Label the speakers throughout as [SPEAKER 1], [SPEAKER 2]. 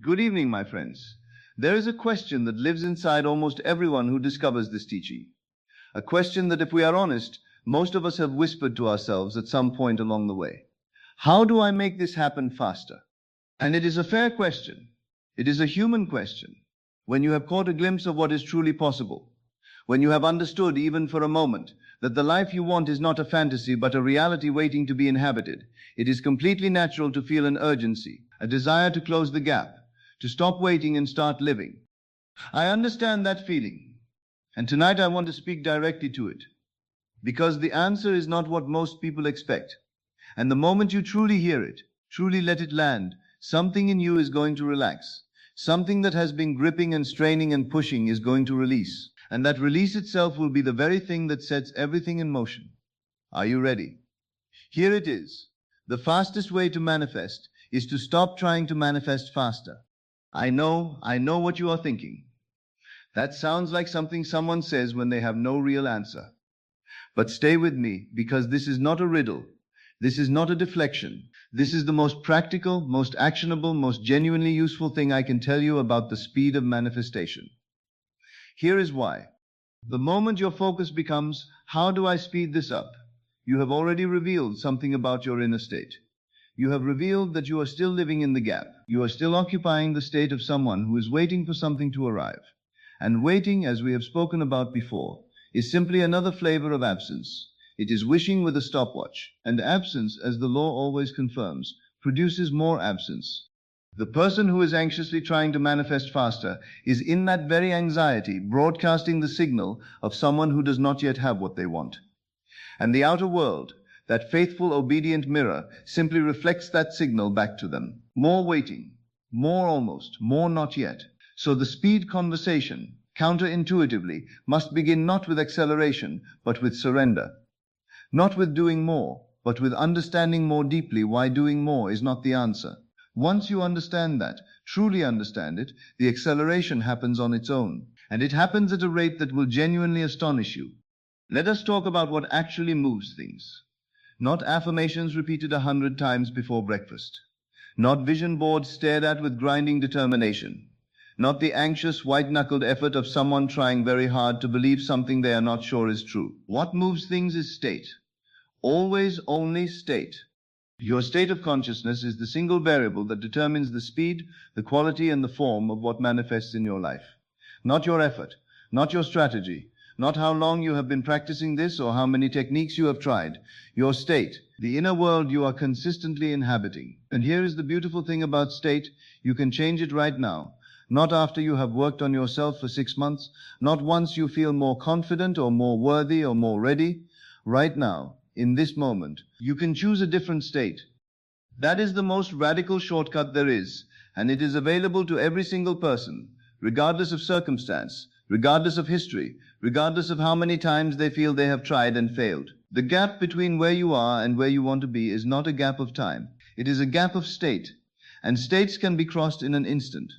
[SPEAKER 1] Good evening, my friends. There is a question that lives inside almost everyone who discovers this teaching. A question that, if we are honest, most of us have whispered to ourselves at some point along the way. How do I make this happen faster? And it is a fair question. It is a human question. When you have caught a glimpse of what is truly possible, when you have understood, even for a moment, that the life you want is not a fantasy but a reality waiting to be inhabited, it is completely natural to feel an urgency, a desire to close the gap, to stop waiting and start living. I understand that feeling, and tonight I want to speak directly to it, because the answer is not what most people expect. And the moment you truly hear it, truly let it land, something in you is going to relax. Something that has been gripping and straining and pushing is going to release. And that release itself will be the very thing that sets everything in motion. Are you ready? Here it is. The fastest way to manifest is to stop trying to manifest faster. I know what you are thinking. That sounds like something someone says when they have no real answer. But stay with me, because this is not a riddle. This is not a deflection. This is the most practical, most actionable, most genuinely useful thing I can tell you about the speed of manifestation. Here is why. The moment your focus becomes, how do I speed this up? You have already revealed something about your inner state. You have revealed that you are still living in the gap. You are still occupying the state of someone who is waiting for something to arrive. And waiting, as we have spoken about before, is simply another flavor of absence. It is wishing with a stopwatch. And absence, as the law always confirms, produces more absence. The person who is anxiously trying to manifest faster is in that very anxiety broadcasting the signal of someone who does not yet have what they want. And the outer world, that faithful, obedient mirror, simply reflects that signal back to them. More waiting, more almost, more not yet. So the speed conversation, counterintuitively, must begin not with acceleration, but with surrender. Not with doing more, but with understanding more deeply why doing more is not the answer. Once you understand that, truly understand it, the acceleration happens on its own. And it happens at a rate that will genuinely astonish you. Let us talk about what actually moves things. Not affirmations repeated 100 times before breakfast. Not vision boards stared at with grinding determination. Not the anxious, white-knuckled effort of someone trying very hard to believe something they are not sure is true. What moves things is state. Always only state. Your state of consciousness is the single variable that determines the speed, the quality, and the form of what manifests in your life. Not your effort, not your strategy, not how long you have been practicing this or how many techniques you have tried. Your state, the inner world you are consistently inhabiting. And here is the beautiful thing about state: you can change it right now. Not after you have worked on yourself for 6 months, not once you feel more confident or more worthy or more ready. Right now, in this moment, you can choose a different state. That is the most radical shortcut there is, and it is available to every single person, regardless of circumstance, regardless of history, regardless of how many times they feel they have tried and failed. The gap between where you are and where you want to be is not a gap of time. It is a gap of state, and states can be crossed in an instant.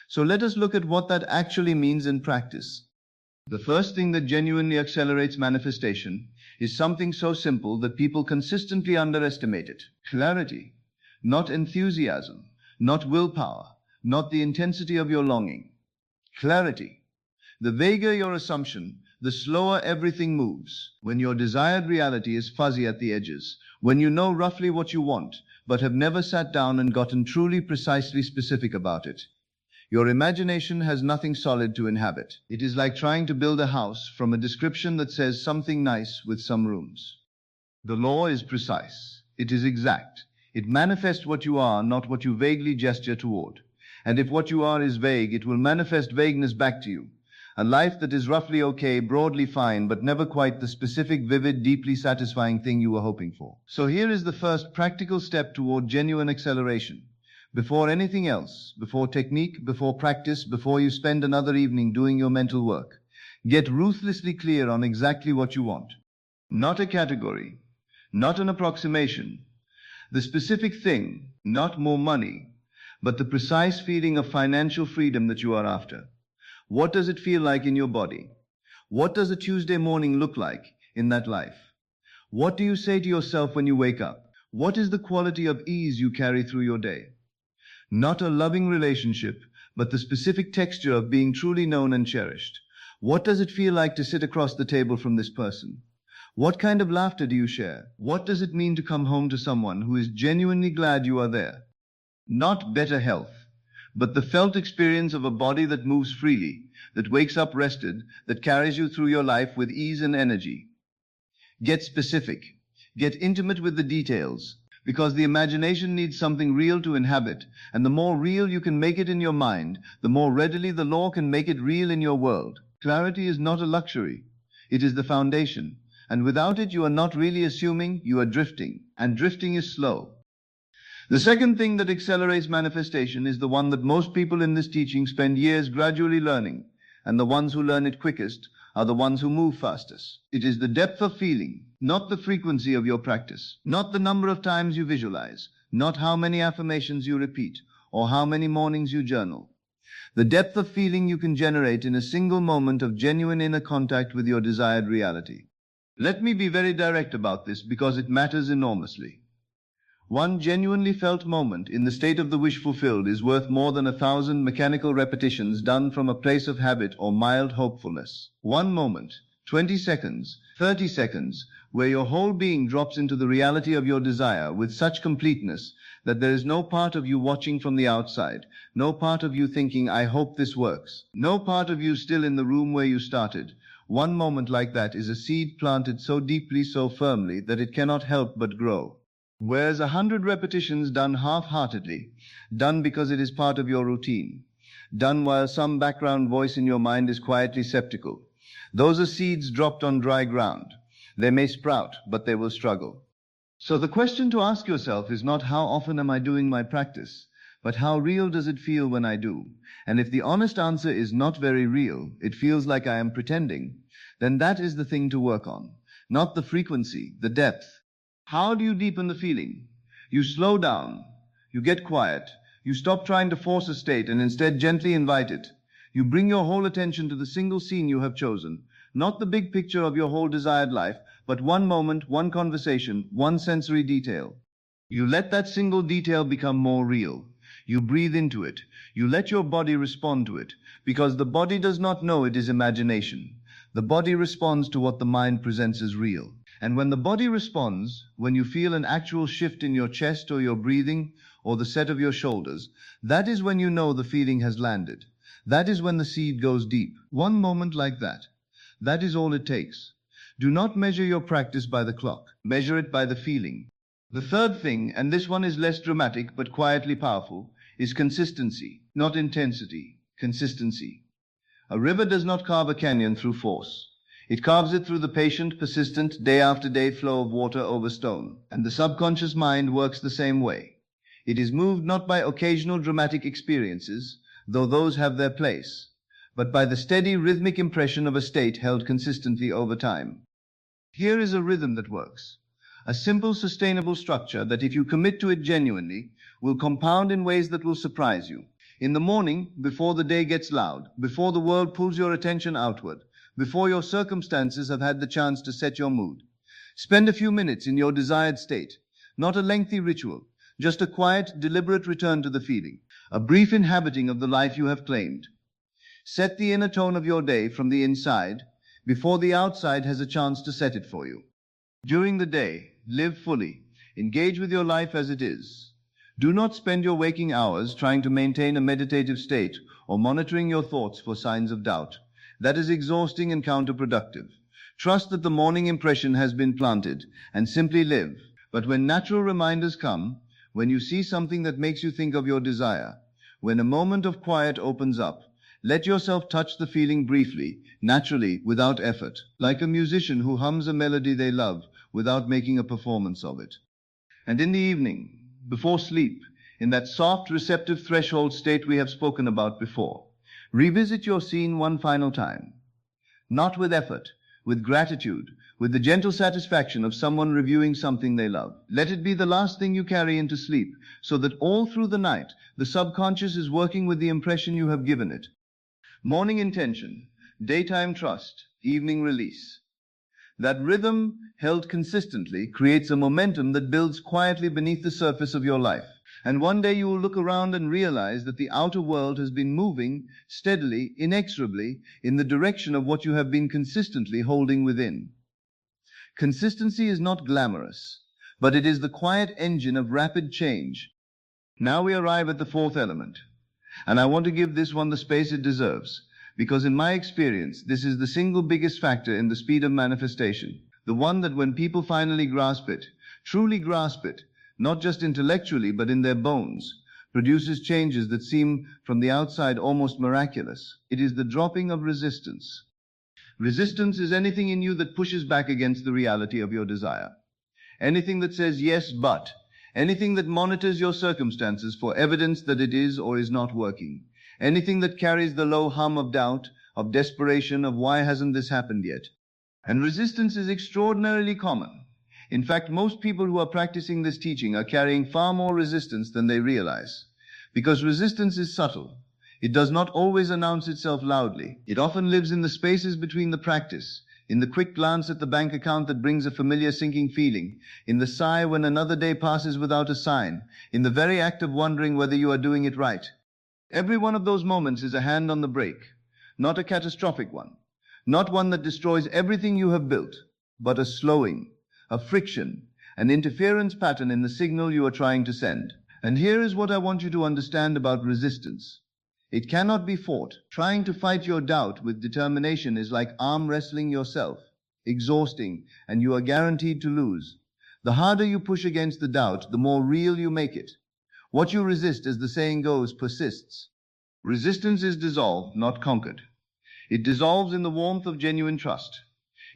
[SPEAKER 1] So let us look at what that actually means in practice. The first thing that genuinely accelerates manifestation is something so simple that people consistently underestimate it. Clarity. Not enthusiasm, not willpower, not the intensity of your longing. Clarity. The vaguer your assumption, the slower everything moves. When your desired reality is fuzzy at the edges, when you know roughly what you want, but have never sat down and gotten truly precisely specific about it, your imagination has nothing solid to inhabit. It is like trying to build a house from a description that says something nice with some rooms. The law is precise. It is exact. It manifests what you are, not what you vaguely gesture toward. And if what you are is vague, it will manifest vagueness back to you. A life that is roughly okay, broadly fine, but never quite the specific, vivid, deeply satisfying thing you were hoping for. So here is the first practical step toward genuine acceleration. Before anything else, before technique, before practice, before you spend another evening doing your mental work, get ruthlessly clear on exactly what you want. Not a category, not an approximation. The specific thing, not more money, but the precise feeling of financial freedom that you are after. What does it feel like in your body? What does a Tuesday morning look like in that life? What do you say to yourself when you wake up? What is the quality of ease you carry through your day? Not a loving relationship, but the specific texture of being truly known and cherished. What does it feel like to sit across the table from this person? What kind of laughter do you share? What does it mean to come home to someone who is genuinely glad you are there? Not better health, but the felt experience of a body that moves freely, that wakes up rested, that carries you through your life with ease and energy. Get specific. Get intimate with the details, because the imagination needs something real to inhabit, and the more real you can make it in your mind, the more readily the law can make it real in your world. Clarity is not a luxury. It is the foundation, and without it you are not really assuming, you are drifting, and drifting is slow. The second thing that accelerates manifestation is the one that most people in this teaching spend years gradually learning, and the ones who learn it quickest are the ones who move fastest. It is the depth of feeling, not the frequency of your practice, not the number of times you visualize, not how many affirmations you repeat, or how many mornings you journal. The depth of feeling you can generate in a single moment of genuine inner contact with your desired reality. Let me be very direct about this because it matters enormously. One genuinely felt moment in the state of the wish fulfilled is worth more than 1,000 mechanical repetitions done from a place of habit or mild hopefulness. One moment, 20 seconds, 30 seconds, where your whole being drops into the reality of your desire with such completeness that there is no part of you watching from the outside, no part of you thinking, I hope this works, no part of you still in the room where you started. One moment like that is a seed planted so deeply, so firmly, that it cannot help but grow. Whereas 100 repetitions done half-heartedly, done because it is part of your routine, done while some background voice in your mind is quietly skeptical, those are seeds dropped on dry ground. They may sprout, but they will struggle. So the question to ask yourself is not how often am I doing my practice, but how real does it feel when I do? And if the honest answer is not very real, it feels like I am pretending, then that is the thing to work on, not the frequency, the depth. How do you deepen the feeling? You slow down, you get quiet, you stop trying to force a state and instead gently invite it. You bring your whole attention to the single scene you have chosen, not the big picture of your whole desired life, but one moment, one conversation, one sensory detail. You let that single detail become more real. You breathe into it. You let your body respond to it, because the body does not know it is imagination. The body responds to what the mind presents as real. And when the body responds, when you feel an actual shift in your chest or your breathing or the set of your shoulders, that is when you know the feeling has landed. That is when the seed goes deep. One moment like that. That is all it takes. Do not measure your practice by the clock. Measure it by the feeling. The third thing, and this one is less dramatic but quietly powerful, is consistency, not intensity. Consistency. A river does not carve a canyon through force. It carves it through the patient, persistent, day-after-day flow of water over stone. And the subconscious mind works the same way. It is moved not by occasional dramatic experiences, though those have their place, but by the steady rhythmic impression of a state held consistently over time. Here is a rhythm that works. A simple, sustainable structure that, if you commit to it genuinely, will compound in ways that will surprise you. In the morning, before the day gets loud, before the world pulls your attention outward, before your circumstances have had the chance to set your mood, spend a few minutes in your desired state. Not a lengthy ritual, just a quiet, deliberate return to the feeling, a brief inhabiting of the life you have claimed. Set the inner tone of your day from the inside, before the outside has a chance to set it for you. During the day, live fully. Engage with your life as it is. Do not spend your waking hours trying to maintain a meditative state or monitoring your thoughts for signs of doubt. That is exhausting and counterproductive. Trust that the morning impression has been planted and simply live. But when natural reminders come, when you see something that makes you think of your desire, when a moment of quiet opens up, let yourself touch the feeling briefly, naturally, without effort, like a musician who hums a melody they love without making a performance of it. And in the evening, before sleep, in that soft, receptive threshold state we have spoken about before, revisit your scene one final time. Not with effort, with gratitude, with the gentle satisfaction of someone reviewing something they love. Let it be the last thing you carry into sleep, so that all through the night, the subconscious is working with the impression you have given it. Morning intention, daytime trust, evening release. That rhythm, held consistently, creates a momentum that builds quietly beneath the surface of your life. And one day you will look around and realize that the outer world has been moving steadily, inexorably, in the direction of what you have been consistently holding within. Consistency is not glamorous, but it is the quiet engine of rapid change. Now we arrive at the fourth element, and I want to give this one the space it deserves, because in my experience, this is the single biggest factor in the speed of manifestation, the one that when people finally grasp it, truly grasp it, not just intellectually but in their bones, produces changes that seem from the outside almost miraculous. It is the dropping of resistance. Resistance is anything in you that pushes back against the reality of your desire. Anything that says yes, but. Anything that monitors your circumstances for evidence that it is or is not working. Anything that carries the low hum of doubt, of desperation, of why hasn't this happened yet. And resistance is extraordinarily common. In fact, most people who are practicing this teaching are carrying far more resistance than they realize. Because resistance is subtle. It does not always announce itself loudly. It often lives in the spaces between the practice, in the quick glance at the bank account that brings a familiar sinking feeling, in the sigh when another day passes without a sign, in the very act of wondering whether you are doing it right. Every one of those moments is a hand on the brake, not a catastrophic one, not one that destroys everything you have built, but a slowing, a friction, an interference pattern in the signal you are trying to send. And here is what I want you to understand about resistance. It cannot be fought. Trying to fight your doubt with determination is like arm wrestling yourself, exhausting, and you are guaranteed to lose. The harder you push against the doubt, the more real you make it. What you resist, as the saying goes, persists. Resistance is dissolved, not conquered. It dissolves in the warmth of genuine trust.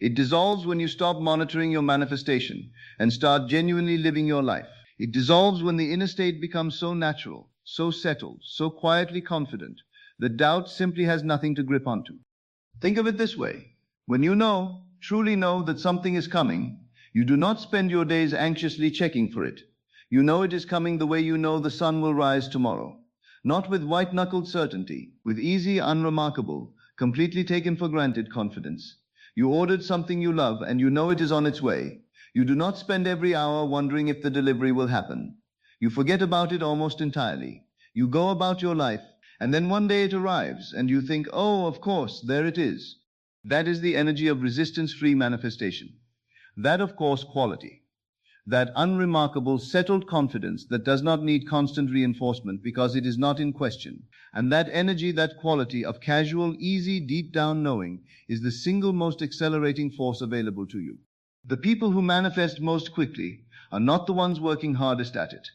[SPEAKER 1] It dissolves when you stop monitoring your manifestation and start genuinely living your life. It dissolves when the inner state becomes so natural, so settled, so quietly confident that doubt simply has nothing to grip onto. Think of it this way. When you know, truly know that something is coming, you do not spend your days anxiously checking for it. You know it is coming the way you know the sun will rise tomorrow. Not with white-knuckled certainty, with easy, unremarkable, completely taken for granted confidence. You ordered something you love and you know it is on its way. You do not spend every hour wondering if the delivery will happen. You forget about it almost entirely. You go about your life, and then one day it arrives, and you think, oh, of course, there it is. That is the energy of resistance-free manifestation. That, of course, quality. That unremarkable, settled confidence that does not need constant reinforcement because it is not in question. And that energy, that quality of casual, easy, deep-down knowing is the single most accelerating force available to you. The people who manifest most quickly are not the ones working hardest at it.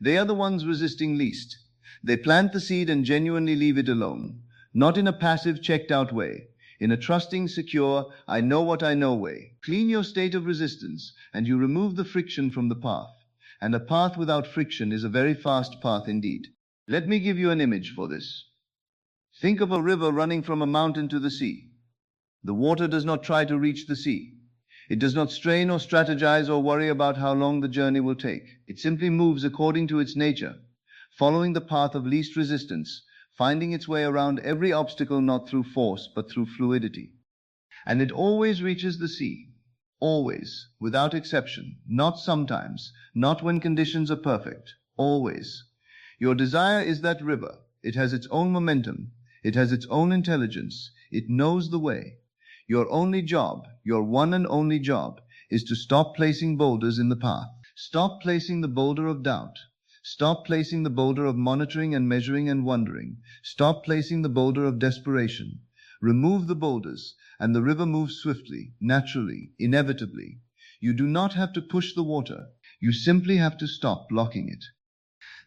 [SPEAKER 1] They are the ones resisting least. They plant the seed and genuinely leave it alone, not in a passive, checked-out way, in a trusting, secure, I know what I know way. Clean your state of resistance, and you remove the friction from the path. And a path without friction is a very fast path indeed. Let me give you an image for this. Think of a river running from a mountain to the sea. The water does not try to reach the sea. It does not strain or strategize or worry about how long the journey will take. It simply moves according to its nature, following the path of least resistance, finding its way around every obstacle not through force but through fluidity. And it always reaches the sea. Always, without exception, not sometimes, not when conditions are perfect, always. Your desire is that river. It has its own momentum. It has its own intelligence. It knows the way. Your only job, your one and only job, is to stop placing boulders in the path. Stop placing the boulder of doubt. Stop placing the boulder of monitoring and measuring and wondering. Stop placing the boulder of desperation. Remove the boulders, and the river moves swiftly, naturally, inevitably. You do not have to push the water. You simply have to stop blocking it.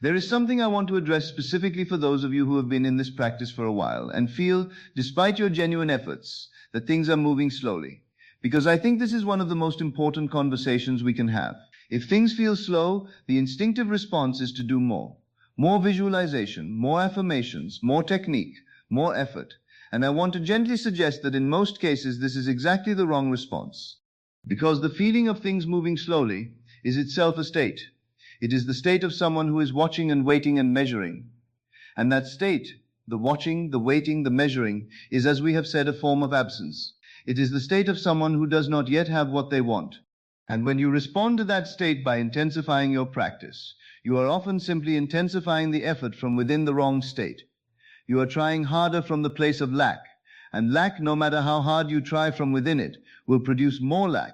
[SPEAKER 1] There is something I want to address specifically for those of you who have been in this practice for a while and feel, despite your genuine efforts, that things are moving slowly. Because I think this is one of the most important conversations we can have. If things feel slow, the instinctive response is to do more. More visualization, more affirmations, more technique, more effort. And I want to gently suggest that in most cases this is exactly the wrong response. Because the feeling of things moving slowly is itself a state. It is the state of someone who is watching and waiting and measuring. And that state, the watching, the waiting, the measuring, is, as we have said, a form of absence. It is the state of someone who does not yet have what they want. And when you respond to that state by intensifying your practice, you are often simply intensifying the effort from within the wrong state. You are trying harder from the place of lack, and lack, no matter how hard you try from within it, will produce more lack.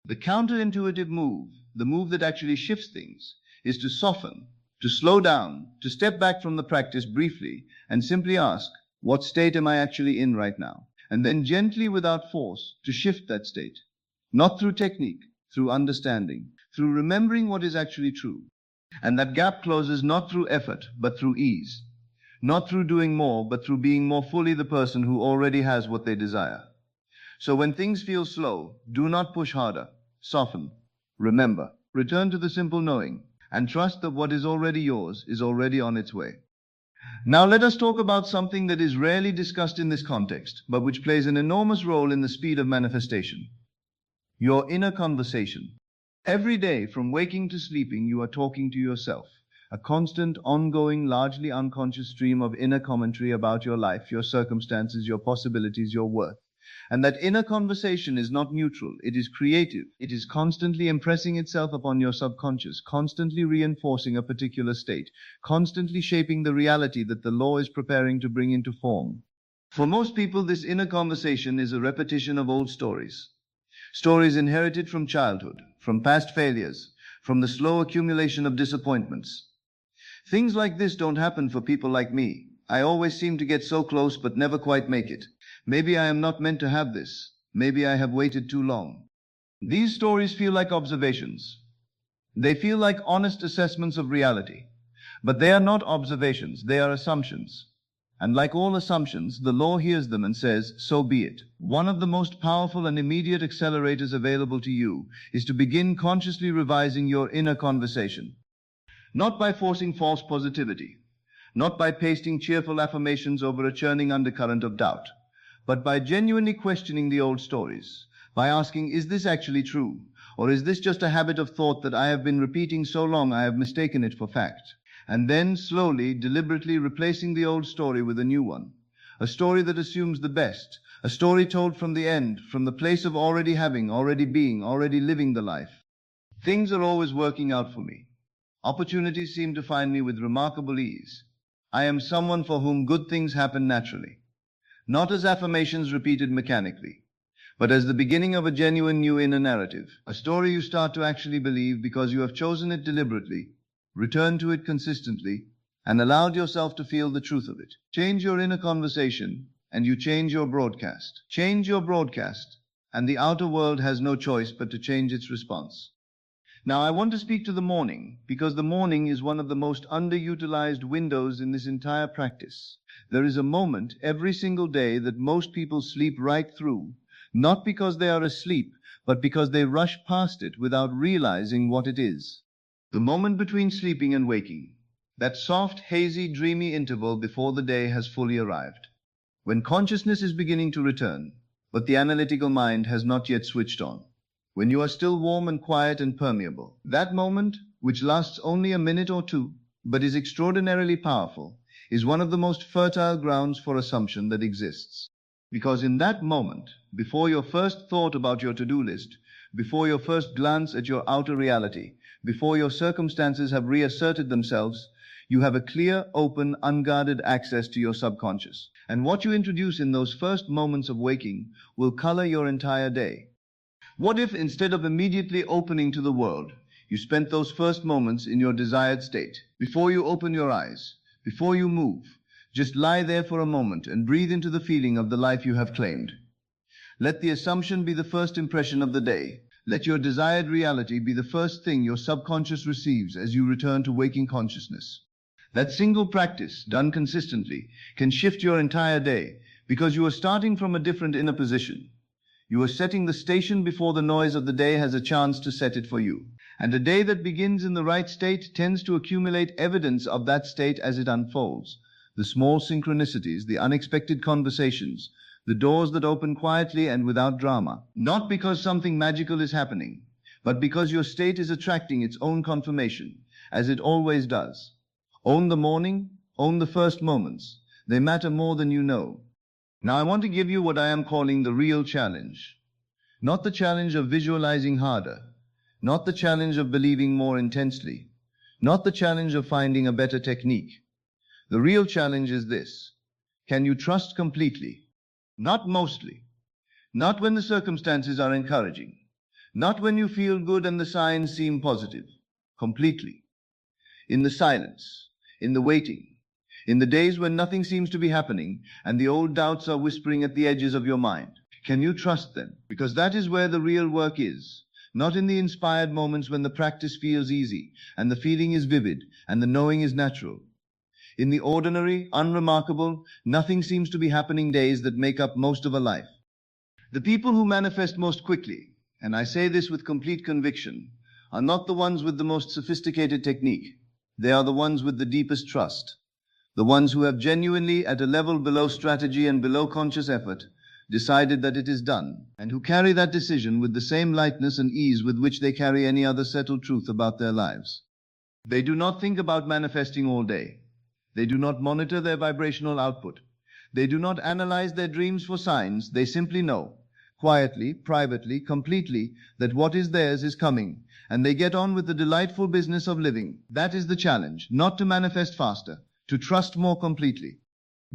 [SPEAKER 1] The counterintuitive move, the move that actually shifts things, is to soften, to slow down, to step back from the practice briefly and simply ask, what state am I actually in right now? And then gently, without force, to shift that state. Not through technique, through understanding, through remembering what is actually true. And that gap closes not through effort, but through ease. Not through doing more, but through being more fully the person who already has what they desire. So when things feel slow, do not push harder. Soften. Remember. Return to the simple knowing, and trust that what is already yours is already on its way. Now let us talk about something that is rarely discussed in this context, but which plays an enormous role in the speed of manifestation. Your inner conversation. Every day, from waking to sleeping, you are talking to yourself. A constant, ongoing, largely unconscious stream of inner commentary about your life, your circumstances, your possibilities, your worth. And that inner conversation is not neutral, it is creative. It is constantly impressing itself upon your subconscious, constantly reinforcing a particular state, constantly shaping the reality that the law is preparing to bring into form. For most people, this inner conversation is a repetition of old stories. Stories inherited from childhood, from past failures, from the slow accumulation of disappointments. Things like this don't happen for people like me. I always seem to get so close but never quite make it. Maybe I am not meant to have this. Maybe I have waited too long. These stories feel like observations. They feel like honest assessments of reality. But they are not observations, they are assumptions. And like all assumptions, the law hears them and says, so be it. One of the most powerful and immediate accelerators available to you is to begin consciously revising your inner conversation. Not by forcing false positivity, not by pasting cheerful affirmations over a churning undercurrent of doubt, but by genuinely questioning the old stories, by asking, is this actually true? Or is this just a habit of thought that I have been repeating so long I have mistaken it for fact? And then slowly, deliberately replacing the old story with a new one. A story that assumes the best, a story told from the end, from the place of already having, already being, already living the life. Things are always working out for me. Opportunities seem to find me with remarkable ease. I am someone for whom good things happen naturally. Not as affirmations repeated mechanically, but as the beginning of a genuine new inner narrative, a story you start to actually believe because you have chosen it deliberately, returned to it consistently, and allowed yourself to feel the truth of it. Change your inner conversation, and you change your broadcast. Change your broadcast, and the outer world has no choice but to change its response. Now I want to speak to the morning, because the morning is one of the most underutilized windows in this entire practice. There is a moment every single day that most people sleep right through, not because they are asleep, but because they rush past it without realizing what it is. The moment between sleeping and waking, that soft, hazy, dreamy interval before the day has fully arrived, when consciousness is beginning to return, but the analytical mind has not yet switched on. When you are still warm and quiet and permeable. That moment, which lasts only a minute or two, but is extraordinarily powerful, is one of the most fertile grounds for assumption that exists. Because in that moment, before your first thought about your to-do list, before your first glance at your outer reality, before your circumstances have reasserted themselves, you have a clear, open, unguarded access to your subconscious. And what you introduce in those first moments of waking will color your entire day. What if, instead of immediately opening to the world, you spent those first moments in your desired state? Before you open your eyes, before you move, just lie there for a moment and breathe into the feeling of the life you have claimed. Let the assumption be the first impression of the day. Let your desired reality be the first thing your subconscious receives as you return to waking consciousness. That single practice, done consistently, can shift your entire day because you are starting from a different inner position. You are setting the station before the noise of the day has a chance to set it for you. And a day that begins in the right state tends to accumulate evidence of that state as it unfolds. The small synchronicities, the unexpected conversations, the doors that open quietly and without drama. Not because something magical is happening, but because your state is attracting its own confirmation, as it always does. Own the morning, own the first moments. They matter more than you know. Now I want to give you what I am calling the real challenge. Not the challenge of visualizing harder, not the challenge of believing more intensely, not the challenge of finding a better technique. The real challenge is this: can you trust completely? Not mostly. Not when the circumstances are encouraging. Not when you feel good and the signs seem positive. Completely. In the silence, in the waiting, in the days when nothing seems to be happening and the old doubts are whispering at the edges of your mind. Can you trust them? Because that is where the real work is. Not in the inspired moments when the practice feels easy and the feeling is vivid and the knowing is natural. In the ordinary, unremarkable, nothing seems to be happening days that make up most of a life. The people who manifest most quickly, and I say this with complete conviction, are not the ones with the most sophisticated technique. They are the ones with the deepest trust. The ones who have genuinely, at a level below strategy and below conscious effort, decided that it is done, and who carry that decision with the same lightness and ease with which they carry any other settled truth about their lives. They do not think about manifesting all day. They do not monitor their vibrational output. They do not analyze their dreams for signs. They simply know, quietly, privately, completely, that what is theirs is coming, and they get on with the delightful business of living. That is the challenge, not to manifest faster, to trust more completely.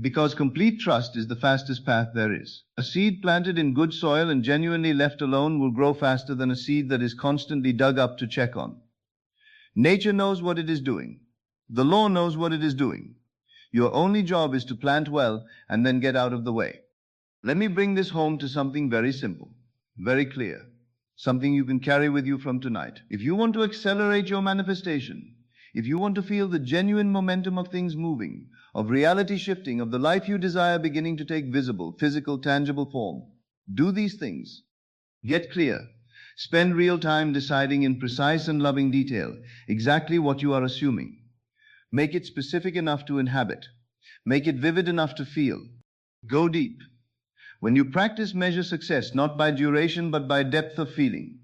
[SPEAKER 1] Because complete trust is the fastest path there is. A seed planted in good soil and genuinely left alone will grow faster than a seed that is constantly dug up to check on. Nature knows what it is doing. The law knows what it is doing. Your only job is to plant well and then get out of the way. Let me bring this home to something very simple, very clear, something you can carry with you from tonight. If you want to accelerate your manifestation, if you want to feel the genuine momentum of things moving, of reality shifting, of the life you desire beginning to take visible, physical, tangible form, do these things. Get clear. Spend real time deciding in precise and loving detail exactly what you are assuming. Make it specific enough to inhabit. Make it vivid enough to feel. Go deep. When you practice, measure success not by duration but by depth of feeling.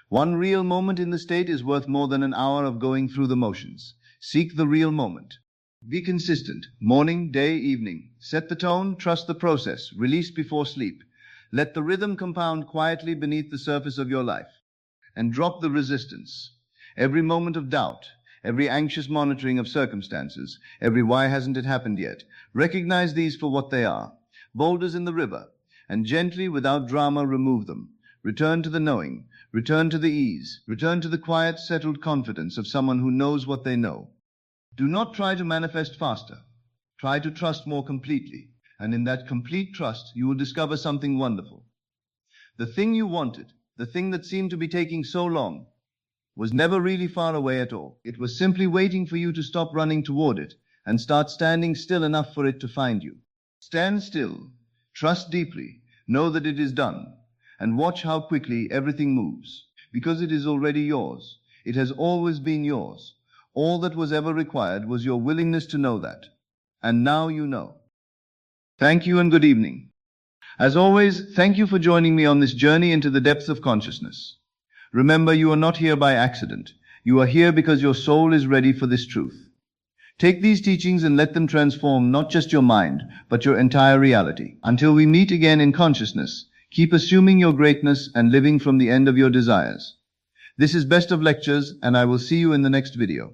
[SPEAKER 1] One real moment in the state is worth more than an hour of going through the motions. Seek the real moment. Be consistent. Morning, day, evening. Set the tone, trust the process. Release before sleep. Let the rhythm compound quietly beneath the surface of your life. And drop the resistance. Every moment of doubt, every anxious monitoring of circumstances, every why hasn't it happened yet. Recognize these for what they are. Boulders in the river. And gently, without drama, remove them. Return to the knowing. Return to the ease. Return to the quiet, settled confidence of someone who knows what they know. Do not try to manifest faster. Try to trust more completely. And in that complete trust, you will discover something wonderful. The thing you wanted, the thing that seemed to be taking so long, was never really far away at all. It was simply waiting for you to stop running toward it and start standing still enough for it to find you. Stand still. Trust deeply. Know that it is done. And watch how quickly everything moves. Because it is already yours. It has always been yours. All that was ever required was your willingness to know that. And now you know. Thank you and good evening. As always, thank you for joining me on this journey into the depths of consciousness. Remember, you are not here by accident. You are here because your soul is ready for this truth. Take these teachings and let them transform not just your mind, but your entire reality. Until we meet again in consciousness, keep assuming your greatness and living from the end of your desires. This is Best of Lectures, and I will see you in the next video.